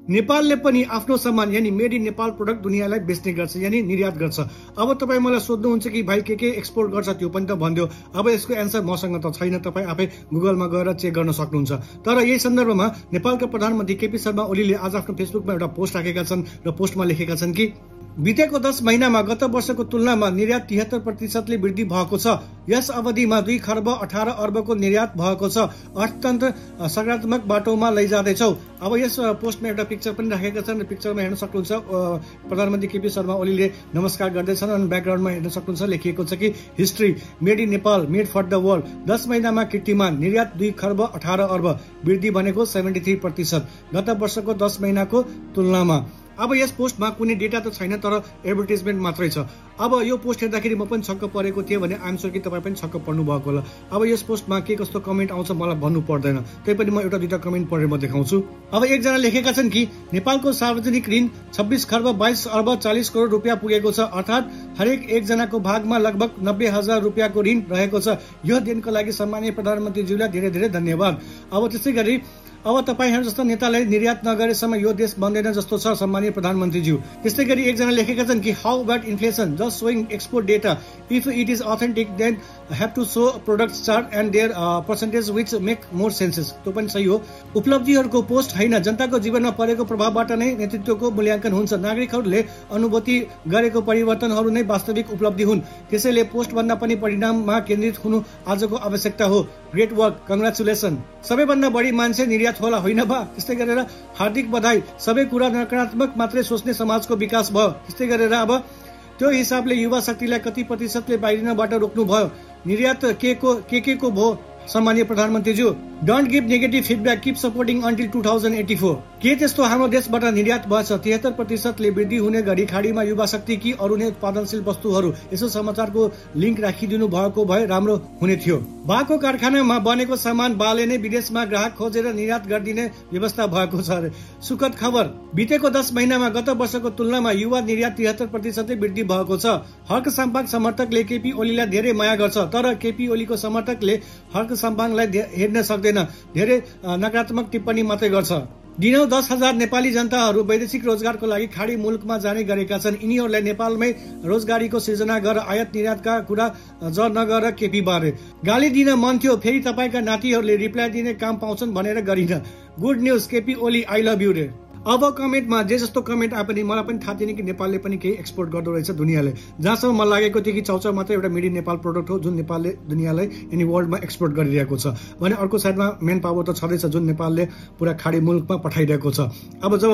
नेपालले पनि आफ्नो सामान यानी मेड इन नेपाल प्रोडक्ट दुनियाँलाई बेच्ने गर्छ यानी निर्यात गर्छ। अब तपाईँ मलाई सोध्नुहुन्छ कि भाइ के एक्सपोर्ट गर्छ त्यो पनि त भनिदियो। अब यसको एन्सर मसँग त छैन, तपाईँ आफै गुगलमा गएर चेक गर्न सक्नुहुन्छ। तर यही सन्दर्भमा नेपालका प्रधानमन्त्री केपी शर्मा ओलीले आज आफ्नो फेसबुकमा एउटा पोस्ट राखेका छन् र पोस्टमा लेखेका छन् कि बितेको 10 महिनामा गत वर्षको तुलनामा निर्यात 73% वृद्धि भएको छ। यस अवधिमा 2 खर्ब 18 अर्बको निर्यात भएको छ। अर्थतन्त्र सकारात्मक बाटोमा लैजाँदैछौ। अब यस पोस्टमा एउटा पिक्चर पनि राखेका छन्। पिक्चरमा हेर्न सक्नुहुन्छ प्रधानमन्त्री केपी शर्मा ओलीले नमस्कार गर्दैछन् अनि ब्याकग्राउन्डमा हेर्न सक्नुहुन्छ लेखिएको छ कि history made in Nepal made for the world. 10 महिनामा कीर्तिमान निर्यात 2 खर्ब 18 अर्ब वृद्धि भनेको 73% गत वर्षको 10 महिनाको तुलनामा। अब यस पोस्टमा कुनै डेटा त छैन तर एडभर्टाइजमेन्ट मात्रै छ। अब यो पोस्ट हेर्दाखेरि म पनि छक्क परेको थिएँ भने आइएम स्योर कि तपाईँ पनि छक्क पर्नु भएको होला। अब यस पोस्टमा के कस्तो कमेन्ट आउँछ मलाई भन्नु पर्दैन, तैपनि म एउटा दुईटा कमेन्ट पढेर म देखाउँछु। अब एकजना लेखेका छन् कि नेपालको सार्वजनिक ऋण 26 खर्ब 22 अर्ब 40 करोड रुपियाँ पुगेको छ, अर्थात् हरेक एकजनाको भागमा लगभग 90,000 रुपियाँको ऋण रहेको छ। यो दिनको लागि सम्माननीय प्रधानमन्त्रीज्यूलाई धेरै धेरै धन्यवाद। अब त्यसै गरी अब तपाईहरू जस्तो नेताले निर्यात नगरेसम्म यो देश बन्दैन जस्तो छ सम्माननीय प्रधानमन्त्रीज्यू। त्यस्तै गरी एकजना लेखेका छन् कि how about inflation just showing export data if it is authentic then have to show product chart and their percentage which make more senses। त्यो पनि सही हो। उपलब्धिहरूको पोस्ट होइन, जनताको जीवनमा परेको प्रभावबाट नै नेतृत्वको मूल्याङ्कन हुन्छ। नागरिकहरूले अनुभूति गरेको परिवर्तनहरू नै वास्तविक उपलब्धि हुन्। त्यसैले पोस्ट भन्दा पनि परिणाममा केन्द्रित हुनु आजको आवश्यकता हो। Great work, congratulation. सबैभन्दा बढी मान्छे निर्यात होला होइन बा। त्यस्तै गरेर हार्दिक बधाई। सबै कुरा नकारात्मक मात्रै सोच्ने समाजको विकास भयो। त्यस्तै गरेर अब त्यो हिसाबले युवा शक्तिलाई कति प्रतिशतले बाहिरिनबाट रोक्नु भयो। निर्यात के को भयो सम्माननीय प्रधानमन्त्रीज्यू। Don't give negative feedback, keep supporting until 2084। के त्यस्तो हाम्रो देशबाट निर्यात भएछ 73%ले वृद्धि हुने गरी खाडीमा युवा शक्ति कि अरू नै उत्पादनशील वस्तुहरू। यसो समाचारको लिङ्क राखिदिनु भएको भए राम्रो हुने थियो। बाको कारखानामा बनेको सामान बाले नै विदेशमा ग्राहक खोजेर निर्यात गरिदिने व्यवस्था भएको छ अरे। सुखद खबर, बितेको 10 महिनामा गत वर्षको तुलनामा युवा निर्यात 73% वृद्धि भएको छ। हर्क साम्पाङ समर्थकले केपी ओलीलाई धेरै माया गर्छ, तर केपी ओलीको समर्थकले हर्क साम्पाङलाई हेर्न सक्दैन, धेरै नकारात्मक टिप्पणी मात्रै गर्छ। दिनौ 10,000 नेपाली जनताहरू वैदेशिक रोजगारको लागि खाडी मुलुकमा जाने गरेका छन्। यिनीहरूलाई नेपालमै रोजगारीको सृजना गर, आयात निर्यातका कुरा नगर केपी बारे। गाली दिन मन थियो, फेरि तपाईँका नातिहरूले रिप्लाई दिने काम पाउँछन् भनेर गरिन। Good news KP Oli, I love you रे। अब कमेन्टमा जे जस्तो कमेन्ट आए पनि मलाई पनि थाहा थिएन कि नेपालले पनि केही एक्सपोर्ट गर्दो रहेछ दुनियाँले। जहाँसम्म मलाई लागेको थियो कि चाउचाउ मात्रै एउटा मेड इन नेपाल प्रोडक्ट हो जुन नेपालले दुनियाँलाई यानी वर्ल्डमा एक्सपोर्ट गरिरहेको छ भने अर्को साइडमा मेन पावर त छँदैछ जुन नेपालले पुरा खाडी मुलुकमा पठाइरहेको छ। अब जब